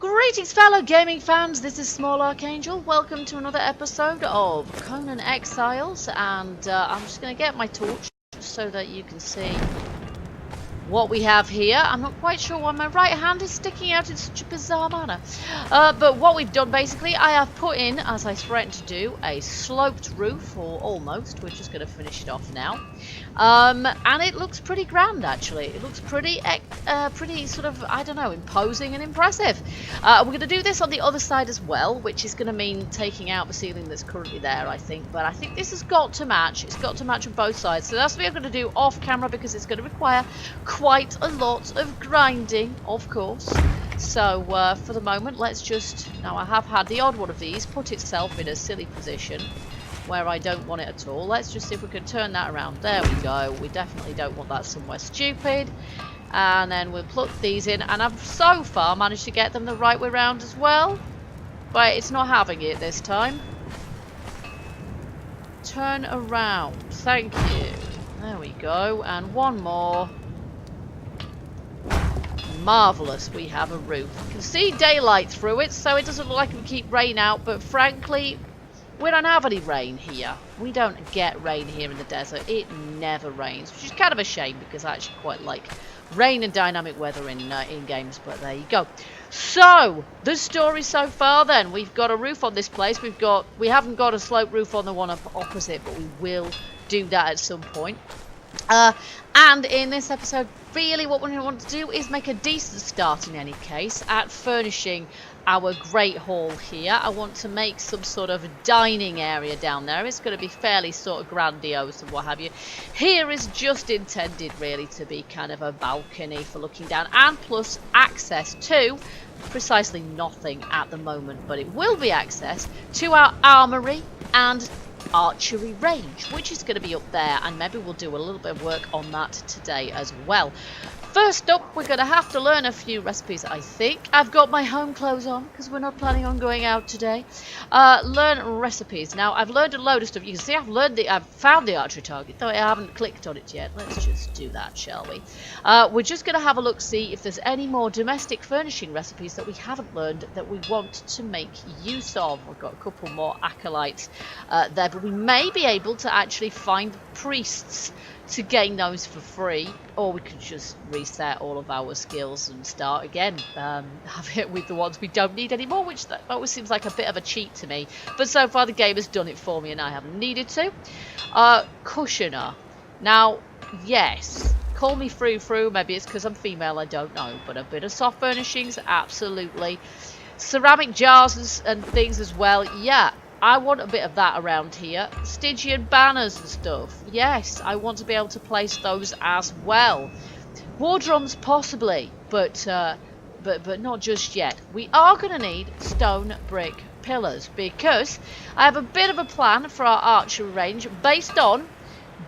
Greetings fellow gaming fans, this is Small Archangel. Welcome to another episode of Conan Exiles, and I'm just going to get my torch so that you can see what we have here. I'm not quite sure why my right hand is sticking out in such a bizarre manner. But what we've done basically, I have put in, as I threatened to do, a sloped roof, or almost. We're just going to finish it off now. And it looks pretty grand actually. It looks pretty sort of, I don't know, imposing and impressive. We're going to do this on the other side as well, which is going to mean taking out the ceiling that's currently there, I think. But I think this has got to match. It's got to match on both sides. So that's what we're going to do off camera, because it's going to require quite a lot of grinding, of course. So for the moment, let's just, now I have had the odd one of these put itself in a silly position where I don't want it at all. Let's just see if we can turn that around. There we go. We definitely don't want that somewhere stupid. And then we'll plug these in, and I've so far managed to get them the right way around as well, but it's not having it this time. Turn around. Thank you. There we go. And one more. Marvellous, we have a roof. You can see daylight through it, so it doesn't look like we keep rain out, but frankly, we don't have any rain here. We don't get rain here in the desert. It never rains, which is kind of a shame, because I actually quite like rain and dynamic weather in games, but there you go. So, the story so far then, we've got a roof on this place. We haven't got a sloped roof on the one opposite, but we will do that at some point. And in this episode, really what we want to do is make a decent start in any case at furnishing our great hall here. I want to make some sort of dining area down there. It's going to be fairly sort of grandiose and what have you. Here is just intended really to be kind of a balcony for looking down, and plus access to precisely nothing at the moment, but it will be access to our armory and archery range, which is going to be up there, and maybe we'll do a little bit of work on that today as well. First up, we're going to have to learn a few recipes, I think. I've got my home clothes on because we're not planning on going out today. Learn recipes. Now, I've learned a load of stuff. You can see I've found the archery target, though I haven't clicked on it yet. Let's just do that, shall we? We're just going to have a look, see if there's any more domestic furnishing recipes that we haven't learned that we want to make use of. We've got a couple more acolytes there, but we may be able to actually find priests to gain those for free, or we could just reset all of our skills and start again, have it with the ones we don't need anymore, which that always seems like a bit of a cheat to me, but so far the game has done it for me and I haven't needed to. Cushioner. Now, yes, call me frou-frou, maybe it's because I'm female, I don't know, but a bit of soft furnishings, absolutely. Ceramic jars and things as well, yeah. I want a bit of that around here. Stygian banners and stuff. Yes, I want to be able to place those as well. War drums possibly, but not just yet. We are going to need stone brick pillars, because I have a bit of a plan for our archery range based on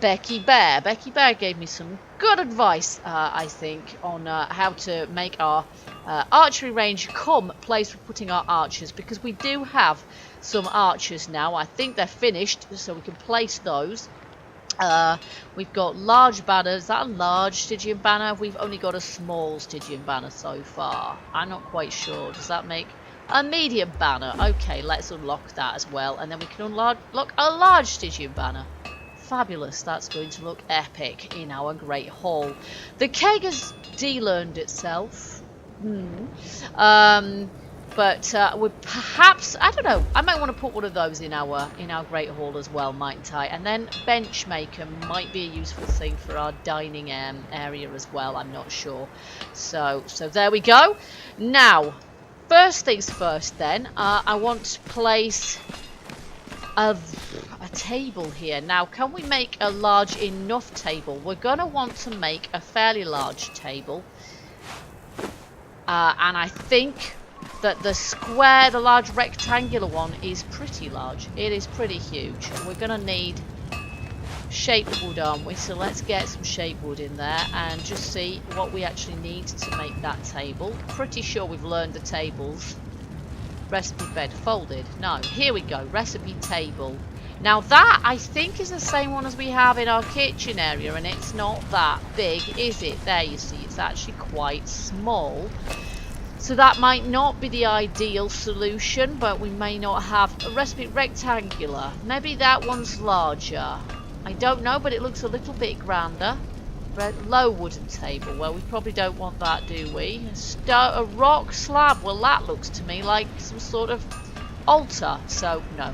Becky Bear. Becky Bear gave me some good advice, I think, on how to make our archery range come place for putting our archers, because we do have some archers now. I think they're finished, so we can place those. We've got large banners. Is that a large Stygian banner? We've only got a small Stygian banner so far. I'm not quite sure. Does that make a medium banner? Okay, let's unlock that as well, and then we can unlock a large Stygian banner. Fabulous, that's going to look epic in our great hall. The keg has de-learned itself. But we perhaps, I don't know, I might want to put one of those in our great hall as well, mightn't I? And then bench maker might be a useful thing for our dining area as well, I'm not sure. So there we go. Now, first things first then, I want to place a table here. Now, can we make a large enough table? We're going to want to make a fairly large table. And I think that the large rectangular one is pretty large. It is pretty huge. We're going to need shaped wood, aren't we? So let's get some shaped wood in there and just see what we actually need to make that table. Pretty sure we've learned the tables. Recipe bed folded. No, here we go. Recipe table. Now that, I think, is the same one as we have in our kitchen area, and it's not that big, is it? There you see, it's actually quite small. So that might not be the ideal solution, but we may not have a recipe rectangular. Maybe that one's larger. I don't know, but it looks a little bit grander. Low wooden table. Well, we probably don't want that, do we? A rock slab. Well, that looks to me like some sort of altar. So, no.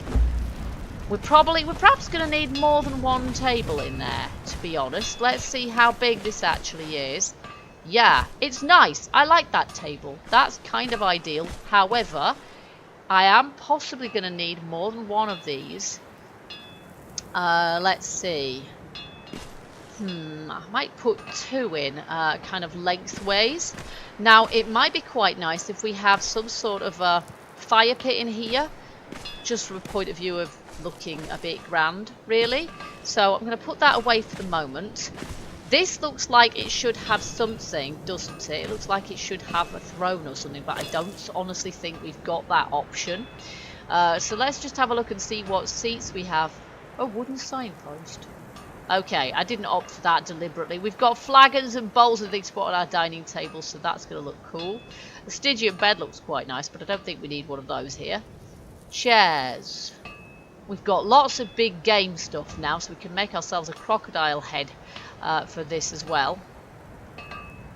We're perhaps going to need more than one table in there, to be honest. Let's see how big this actually is. Yeah, it's nice. I like that table. That's kind of ideal. However, I am possibly going to need more than one of these. Let's see. I might put two in, kind of lengthways. Now, it might be quite nice if we have some sort of a fire pit in here, just from a point of view of looking a bit grand, really. So I'm going to put that away for the moment. This looks like it should have something, doesn't it? It looks like it should have a throne or something, but I don't honestly think we've got that option. So let's just have a look and see what seats we have. Oh, wooden signpost. Okay, I didn't opt for that deliberately. We've got flagons and bowls and things to put on our dining table, so that's going to look cool. The Stygian bed looks quite nice, but I don't think we need one of those here. Chairs. We've got lots of big game stuff now, so we can make ourselves a crocodile head for this as well.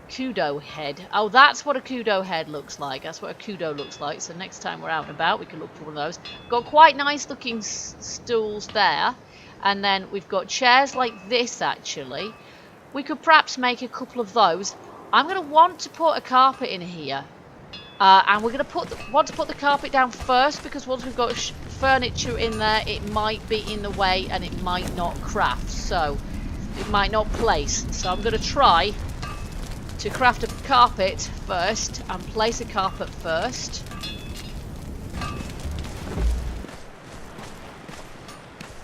Kudo head. Oh, that's what a kudo head looks like. That's what a kudo looks like. So next time we're out and about, we can look for one of those. Got quite nice looking stools there. And then we've got chairs like this, actually. We could perhaps make a couple of those. I'm going to want to put a carpet in here. And we're going to want to put the carpet down first, because once we've got furniture in there, it might be in the way and it might not craft. So it might not place. So I'm going to try to craft a carpet first and place a carpet first.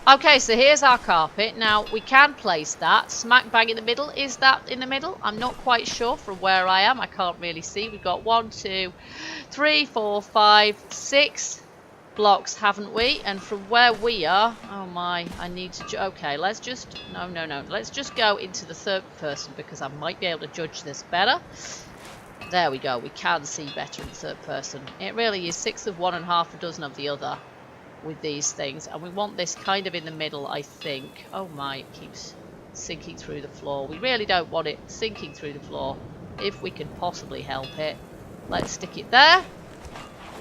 Okay, so here's our carpet. Now, we can place that smack bang in the middle. Is that in the middle? I'm not quite sure from where I am. I can't really see. We've got 1, 2, 3, 4, 5, 6 blocks, haven't we? And from where we are... Oh my, I need to... Okay, let's just... No. Let's just go into the third person, because I might be able to judge this better. There we go. We can see better in the third person. It really is 6 of one and half a dozen of the other with these things, and we want this kind of in the middle, I think. Oh my, it keeps sinking through the floor. We really don't want it sinking through the floor if we can possibly help it. Let's stick it there.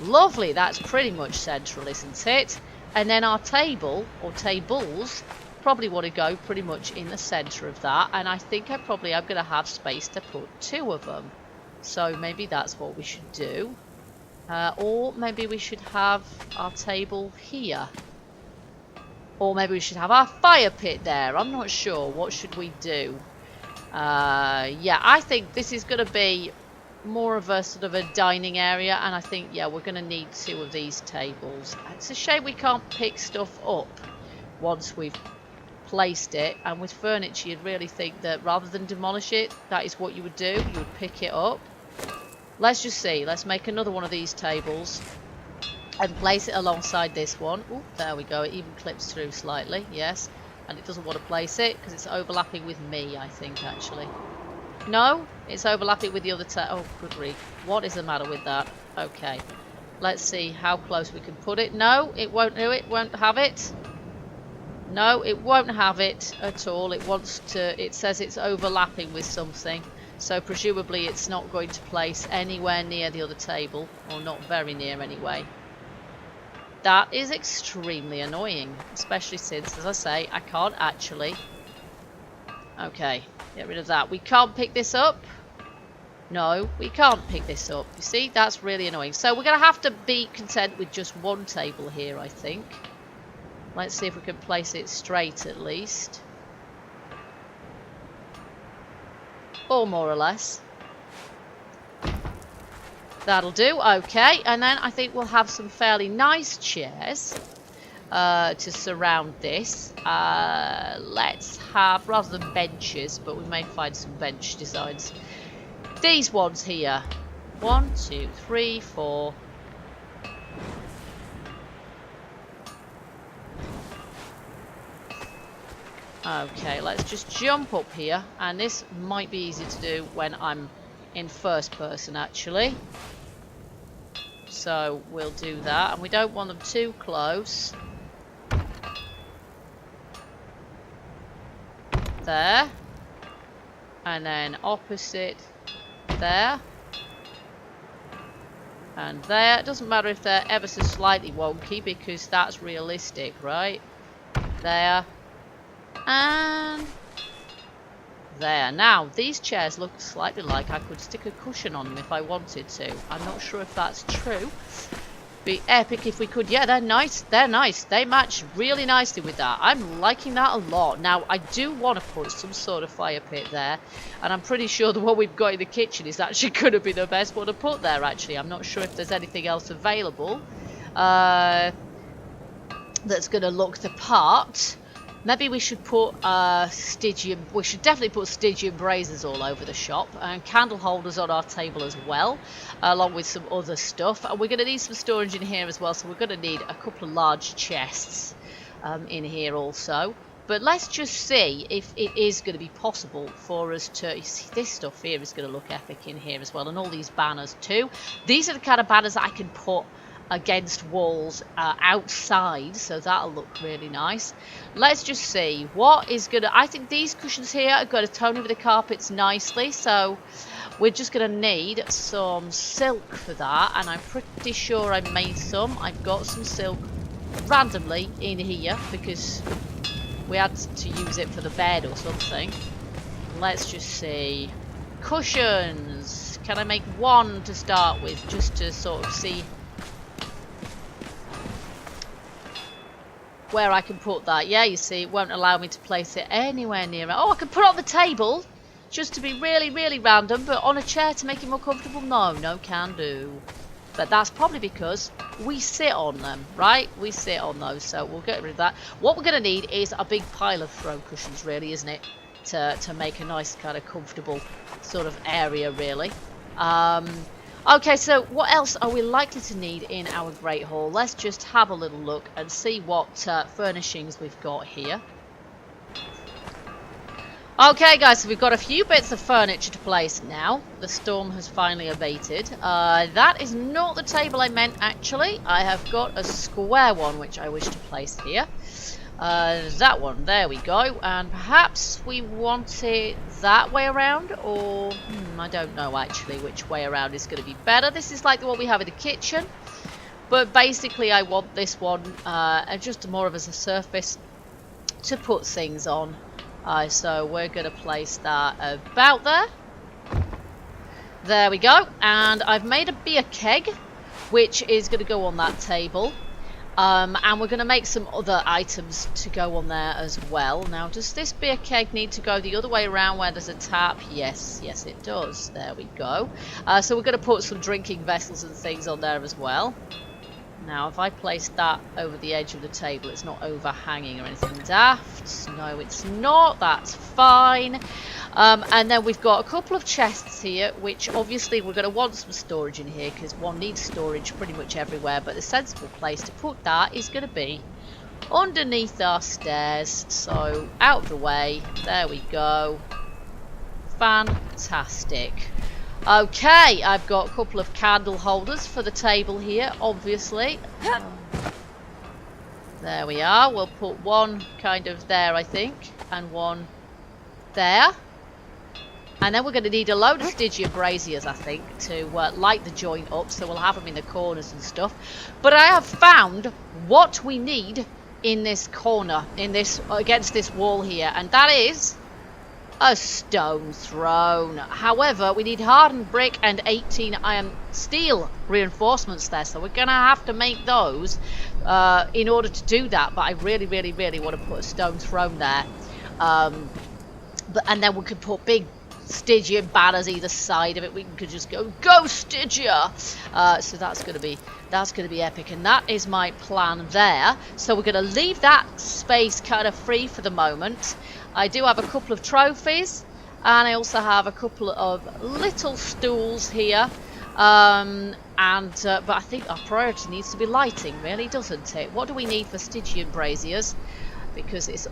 Lovely, that's pretty much central, isn't it? And then our table, or tables, probably want to go pretty much in the center of that, and I think I probably am going to have space to put 2 of them. So maybe that's what we should do. Or maybe we should have our table here. Or maybe we should have our fire pit there. I'm not sure. What should we do? Yeah, I think this is going to be more of a sort of a dining area. And I think, yeah, we're going to need 2 of these tables. It's a shame we can't pick stuff up once we've placed it. And with furniture, you'd really think that rather than demolish it, that is what you would do. You would pick it up. Let's just see. Let's make another one of these tables and place it alongside this one. Oh, there we go. It even clips through slightly. Yes. And it doesn't want to place it because it's overlapping with me, I think, actually. No, it's overlapping with the other table. Oh, good grief. What is the matter with that? Okay. Let's see how close we can put it. No, it won't do it. Won't have it. No, it won't have it at all. It wants to... It says it's overlapping with something. So presumably it's not going to place anywhere near the other table, or not very near anyway. That is extremely annoying, especially since, as I say, I can't actually... Okay, get rid of that. We can't pick this up. No, we can't pick this up. You see, that's really annoying. So we're going to have to be content with just one table here, I think. Let's see if we can place it straight at least. Or more or less. That'll do. Okay, and then I think we'll have some fairly nice chairs to surround this. Let's have, rather than benches, but we may find some bench designs. These ones here. 1, 2, 3, 4. Okay, let's just jump up here, and this might be easy to do when I'm in first person, actually. So we'll do that, and we don't want them too close. There. And then opposite there. And there. It doesn't matter if they're ever so slightly wonky because that's realistic, right? There. And there. Now, these chairs look slightly like I could stick a cushion on them if I wanted to. I'm not sure if that's true. Be epic if we could. Yeah, they're nice. They're nice. They match really nicely with that. I'm liking that a lot. Now, I do want to put some sort of fire pit there. And I'm pretty sure the one we've got in the kitchen is actually going to be the best one to put there, actually. I'm not sure if there's anything else available that's going to look the part. Maybe we should put Stygian. We should definitely put Stygian braziers all over the shop, and candle holders on our table as well, along with some other stuff. And we're going to need some storage in here as well, so we're going to need a couple of large chests in here also. But let's just see if it is going to be possible for us to. You see, this stuff here is going to look epic in here as well, and all these banners too. These are the kind of banners that I can put against walls outside, so that'll look really nice. Let's just see what is gonna. I think these cushions here are going to tone over the carpets nicely, so we're just going to need some silk for that, and I'm pretty sure I made some. I've got some silk randomly in here because we had to use it for the bed or something. Let's just see. Cushions. Can I make one to start with, just to sort of see where I can put that? Yeah, you see, it won't allow me to place it anywhere near it. Oh, I can put it on the table, just to be really, really random, but on a chair to make it more comfortable? No can do. But that's probably because we sit on them, right? We sit on those, so we'll get rid of that. What we're going to need is a big pile of throw cushions, really, isn't it? To make a nice kind of comfortable sort of area, really. Okay, so what else are we likely to need in our Great Hall? Let's just have a little look and see what furnishings we've got here. Okay, guys, so we've got a few bits of furniture to place now. The storm has finally abated. That is not the table I meant, actually. I have got a square one, which I wish to place here. That one, there we go. And perhaps we want it that way around, or I don't know actually which way around is going to be better. This is like the one we have in the kitchen, but basically I want this one just more of as a surface to put things on. So we're going to place that about there. There we go. And I've made a beer keg, which is going to go on that table. And we're going to make some other items to go on there as well. Now, does this beer keg need to go the other way around where there's a tap? Yes, it does. There we go. So we're going to put some drinking vessels and things on there as well. Now, if I place that over the edge of the table, it's not overhanging or anything daft. No, it's not. That's fine. And then we've got a couple of chests here, which obviously we're going to want some storage in here because one needs storage pretty much everywhere. But the sensible place to put that is going to be underneath our stairs. So out of the way. There we go. Fantastic. Okay, I've got a couple of candle holders for the table here, obviously. There we are. We'll put one kind of there, I think, and one there. And then we're going to need a load of Stygian braziers, I think, to light the joint up, so we'll have them in the corners and stuff. But I have found what we need in this corner, against this wall here, and that is a stone throne. However, we need hardened brick and 18 iron steel reinforcements there, so we're gonna have to make those in order to do that. But I really want to put a stone throne there, and then we could put big Stygian banners either side of it. We could just go Stygia. So that's gonna be epic, and that is my plan there. So we're gonna leave that space kind of free for the moment. I do have a couple of trophies, and I also have a couple of little stools here. But I think our priority needs to be lighting, really, doesn't it? What do we need for Stygian braziers? Because it's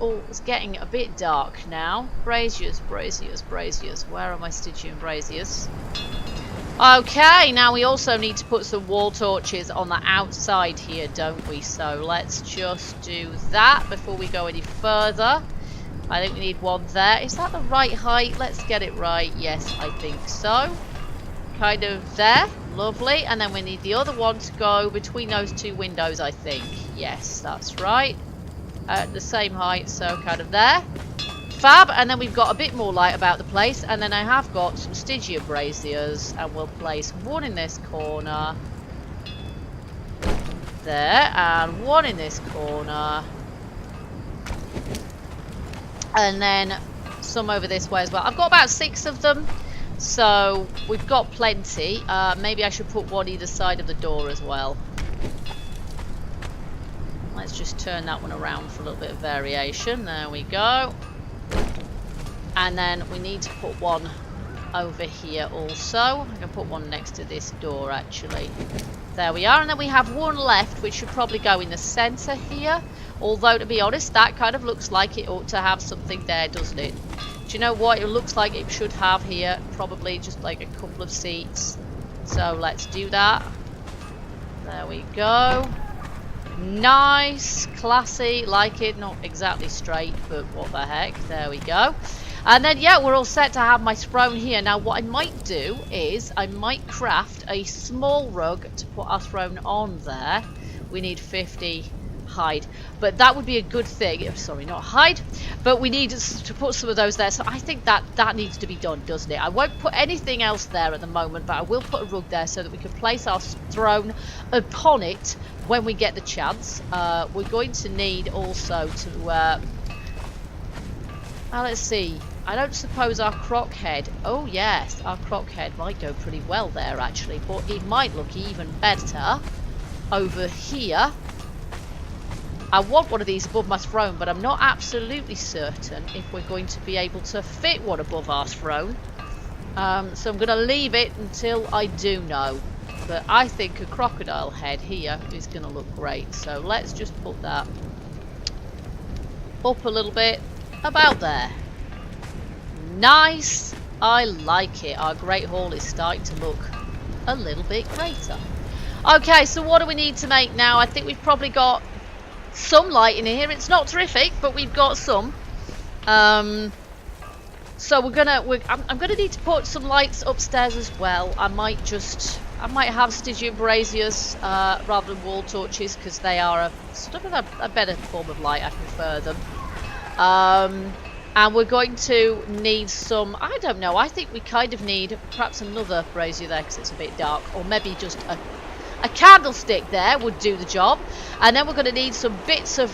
getting a bit dark now. Braziers. Where are my Stygian braziers? Okay, now we also need to put some wall torches on the outside here, don't we? So let's just do that before we go any further. I think we need one there. Is that the right height? Let's get it right. Yes, I think so. Kind of there. Lovely. And then we need the other one to go between those two windows, I think. Yes, that's right. At the same height, so kind of there. Fab. And then we've got a bit more light about the place. And then I have got some Stygia braziers. And we'll place one in this corner. There. And one in this corner. And then some over this way as well. I've got about 6 of them. So we've got plenty. Maybe I should put one either side of the door as well. Let's just turn that one around for a little bit of variation. There we go. And then we need to put one over here also. I'm going to put one next to this door actually. There we are. And then we have one left which should probably go in the centre here. Although to be honest, that kind of looks like it ought to have something there, doesn't it? Do you know what it looks like it should have here? Probably just like a couple of seats. So let's do that. There we go. Nice, classy, like it. Not exactly straight, but what the heck. There we go. And then, yeah, we're all set to have my throne here. Now, what I might do is I might craft a small rug to put our throne on there. We need 50 hide, but that would be a good thing. Sorry, not hide, but we need to put some of those there. So I think that needs to be done, doesn't it? I won't put anything else there at the moment, but I will put a rug there so that we can place our throne upon it when we get the chance. We're going to need also to let's see, I don't suppose our croc head, oh yes, our croc head might go pretty well there actually, but it might look even better over here. I want one of these above my throne, but I'm not absolutely certain if we're going to be able to fit one above our throne. So I'm going to leave it until I do know. But I think a crocodile head here is going to look great. So let's just put that up a little bit, about there. Nice. I like it. Our Great Hall is starting to look a little bit greater. Okay, so what do we need to make now? I think we've probably got some light in here. It's not terrific, but we've got some. So I'm gonna need to put some lights upstairs as well. I might have Stygia braziers rather than wall torches because they are a sort of a better form of light. I prefer them. And we're going to need some, I don't know, I think we kind of need perhaps another brazier there because it's a bit dark, or maybe just a candlestick there would do the job. And then we're going to need some bits of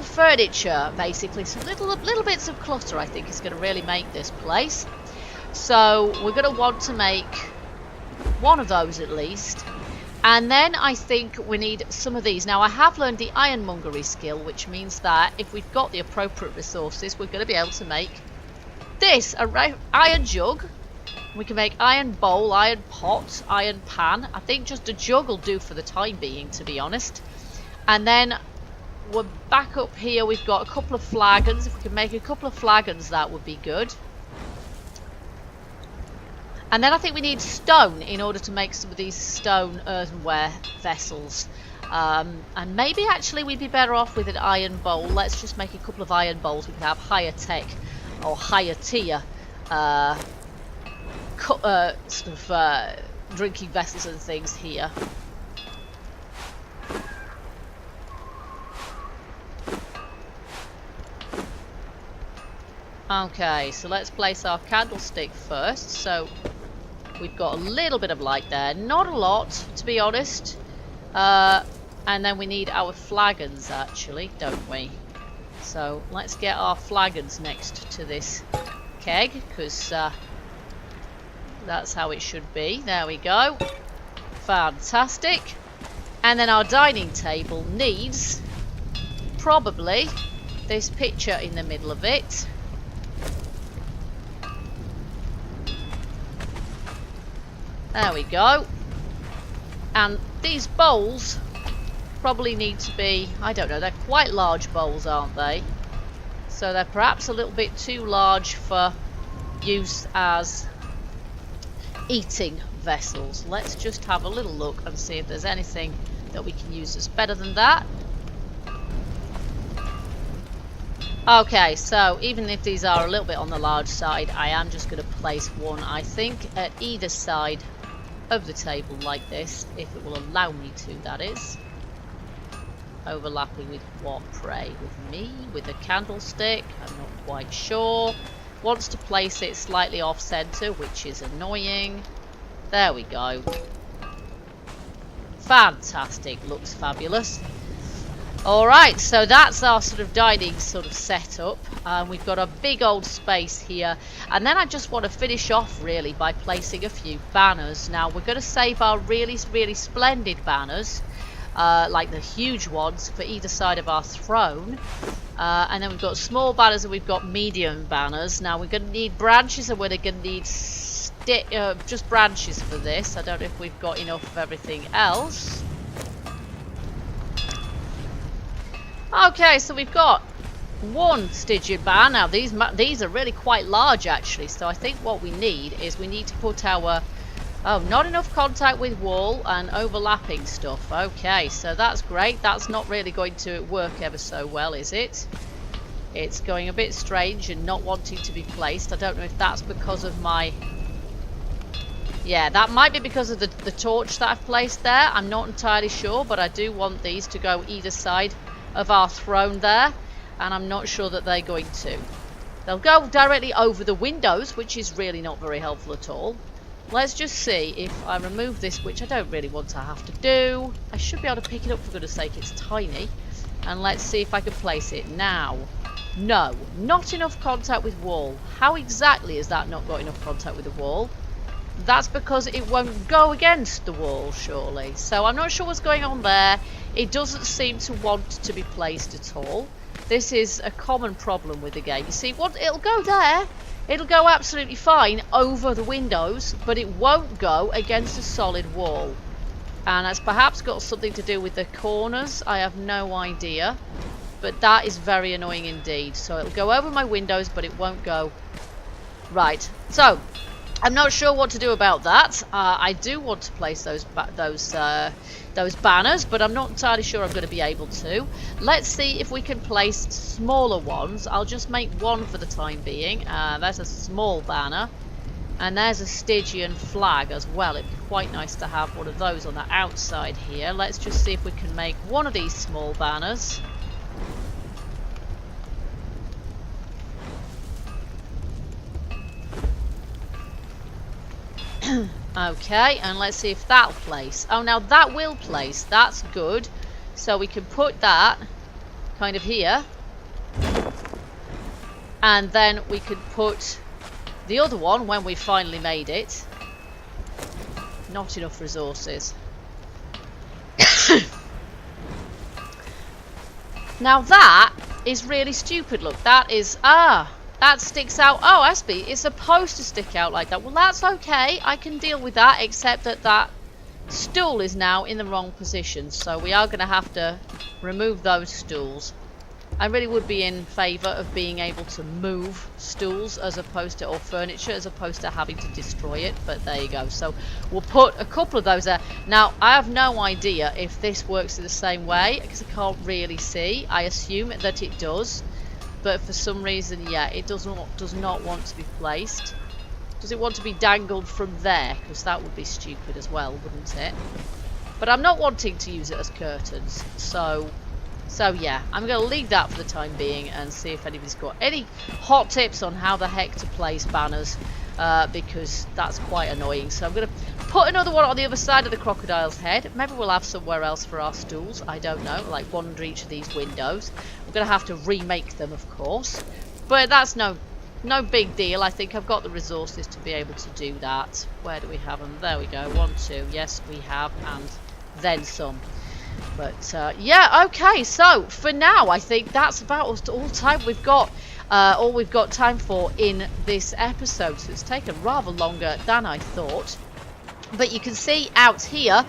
furniture, basically, some little bits of clutter. I think is going to really make this place. So we're going to want to make one of those at least. And then I think we need some of these. Now I have learned the ironmongery skill, which means that if we've got the appropriate resources, we're going to be able to make this, a iron jug. We can make iron bowl, iron pot, iron pan. I think just a jug will do for the time being, to be honest. And then we're back up here. We've got a couple of flagons. If we can make a couple of flagons, that would be good. And then I think we need stone in order to make some of these stone earthenware vessels. And maybe actually we'd be better off with an iron bowl. Let's just make a couple of iron bowls. We can have higher tech or higher tier drinking vessels and things here. Okay, so let's place our candlestick first. So we've got a little bit of light there, not a lot to be honest. And then we need our flagons actually, don't we? So let's get our flagons next to this keg, because that's how it should be. There we go. Fantastic. And then our dining table needs probably this picture in the middle of it. There we go. And these bowls probably need to be, I don't know, they're quite large bowls, aren't they? So they're perhaps a little bit too large for use as eating vessels. Let's just have a little look and see if there's anything that we can use that's better than that. Okay, so even if these are a little bit on the large side, I am just going to place one, I think, at either side of the table like this, if it will allow me to, that is. Overlapping with what, pray? With me? With a candlestick? I'm not quite sure. Wants to place it slightly off center, which is annoying. There we go. Fantastic. Looks fabulous. Alright, so that's our sort of dining sort of setup. We've got a big old space here. And then I just want to finish off really by placing a few banners. Now we're going to save our really, really splendid banners. Like the huge ones for either side of our throne. And then we've got small banners and we've got medium banners. Now we're going to need branches and we're going to need just branches for this. I don't know if we've got enough of everything else. Okay, so we've got one Stygian banner. Now these are really quite large actually. So I think what we need is we need to put our... Oh, not enough contact with wall and overlapping stuff. Okay, so that's great. That's not really going to work ever so well, is it? It's going a bit strange and not wanting to be placed. I don't know if that's because of my... Yeah, that might be because of the torch that I've placed there. I'm not entirely sure, but I do want these to go either side of our throne there. And I'm not sure that they're going to. They'll go directly over the windows, which is really not very helpful at all. Let's just see if I remove this, which I don't really want to have to do. I should be able to pick it up, for goodness sake, it's tiny. And let's see if I can place it now. No, not enough contact with wall. How exactly is that not got enough contact with the wall? That's because it won't go against the wall, surely. So I'm not sure what's going on there. It doesn't seem to want to be placed at all. This is a common problem with the game. You see, it'll go there. It'll go absolutely fine over the windows, but it won't go against a solid wall. And that's perhaps got something to do with the corners. I have no idea. But that is very annoying indeed. So it'll go over my windows, but it won't go. Right. So, I'm not sure what to do about that. I do want to place those banners, but I'm not entirely sure I'm going to be able to. Let's see if we can place smaller ones. I'll just make one for the time being. There's a small banner. And there's a Stygian flag as well. It'd be quite nice to have one of those on the outside here. Let's just see if we can make one of these small banners. Okay, and let's see if that'll place. Oh, now that will place. That's good. So we can put that kind of here. And then we could put the other one when we finally made it. Not enough resources. Now that is really stupid. Look, that is... that sticks out. Oh, Aspie, it's supposed to stick out like that. Well, that's okay. I can deal with that, except that that stool is now in the wrong position. So we are going to have to remove those stools. I really would be in favour of being able to move stools as opposed to, or furniture, as opposed to having to destroy it. But there you go. So we'll put a couple of those there. Now, I have no idea if this works in the same way, because I can't really see. I assume that it does. But for some reason, yeah, it does not want to be placed. Does it want to be dangled from there? Because that would be stupid as well, wouldn't it? But I'm not wanting to use it as curtains. So yeah, I'm going to leave that for the time being and see if anybody's got any hot tips on how the heck to place banners. Because that's quite annoying. So I'm going to put another one on the other side of the crocodile's head. Maybe we'll have somewhere else for our stools. I don't know. Like one under each of these windows. We're going to have to remake them, of course. But that's no big deal. I think I've got the resources to be able to do that. Where do we have them? There we go. 1, 2. Yes, we have. And then some. But yeah, okay. So for now, I think that's about all time we've got. All we've got time for in this episode. So it's taken rather longer than I thought. But you can see out here,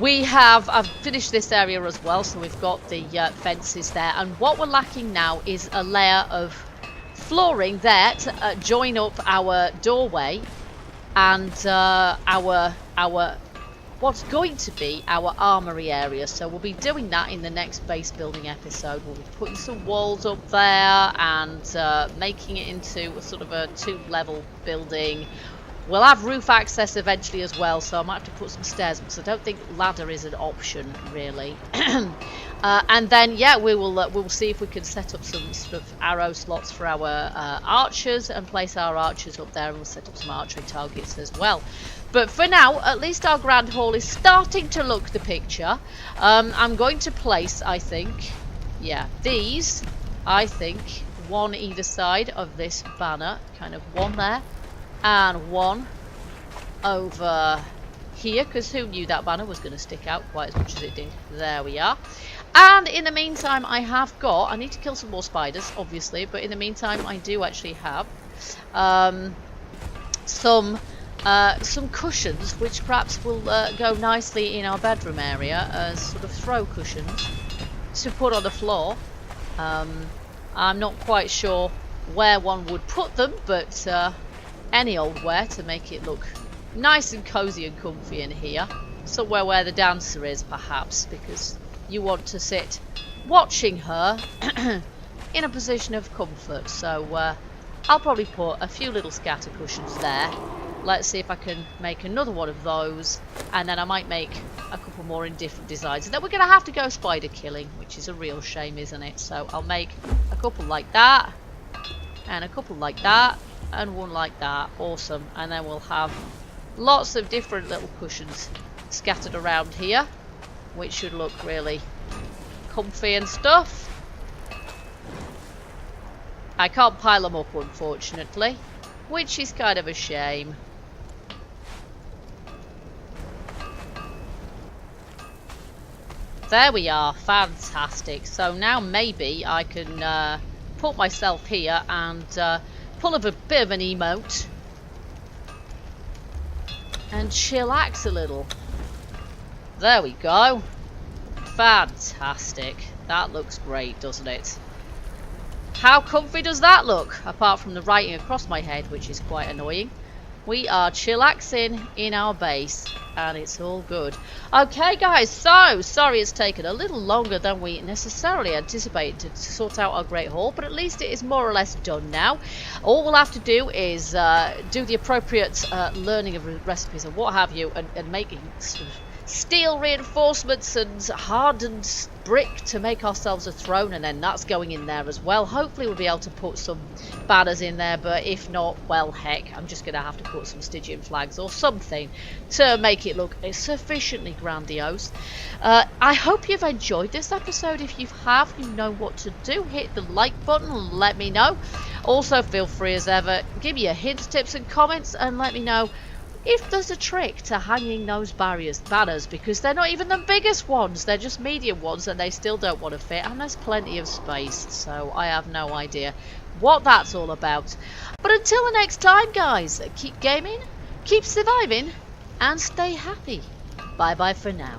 I've finished this area as well. So we've got the fences there. And what we're lacking now is a layer of flooring there to join up our doorway. and our what's going to be our armory area. So we'll be doing that in the next base building episode. We'll be putting some walls up there and making it into a sort of a 2-level building. We'll have roof access eventually as well, so I might have to put some stairs because I don't think ladder is an option really. And then yeah, we'll see if we can set up some sort of arrow slots for our archers and place our archers up there, and we'll set up some archery targets as well. But for now, at least our grand hall is starting to look the picture. I'm going to place, I think, yeah, these, I think, one either side of this banner, kind of one there and one over here, because who knew that banner was going to stick out quite as much as it did. There we are. And in the meantime, I need to kill some more spiders, obviously, but in the meantime, I do actually have some cushions, which perhaps will go nicely in our bedroom area as sort of throw cushions to put on the floor. I'm not quite sure where one would put them, but any old where to make it look nice and cozy and comfy in here. Somewhere where the dancer is, perhaps, because you want to sit watching her in a position of comfort. So I'll probably put a few little scatter cushions there. Let's see if I can make another one of those, and then I might make a couple more in different designs. And then we're going to have to go spider killing, which is a real shame, isn't it? So I'll make a couple like that, and a couple like that, and one like that. Awesome. And then we'll have lots of different little cushions scattered around here, which should look really comfy and stuff. I can't pile them up, unfortunately, which is kind of a shame. There we are. Fantastic. So now maybe I can put myself here and pull up a bit of an emote and chillax a little. There we go. Fantastic. That looks great, doesn't it? How comfy does that look? Apart from the writing across my head, which is quite annoying. We are chillaxing in our base, and it's all good. Okay, guys, so sorry it's taken a little longer than we necessarily anticipated to sort out our great hall, but at least it is more or less done now. All we'll have to do is do the appropriate learning of recipes and what have you, and making sort of steel reinforcements and hardened brick to make ourselves a throne, and then that's going in there as well. Hopefully we'll be able to put some banners in there, but if not, well, heck, I'm just going to have to put some Stygian flags or something to make it look sufficiently grandiose. I hope you've enjoyed this episode. If you have, you know what to do. Hit the like button, let me know. Also, feel free as ever, give me your hints, tips and comments, and let me know if there's a trick to hanging those banners, because they're not even the biggest ones, they're just medium ones, and they still don't want to fit, and there's plenty of space, so I have no idea what that's all about. But until the next time, guys, keep gaming, keep surviving, and stay happy. Bye bye for now.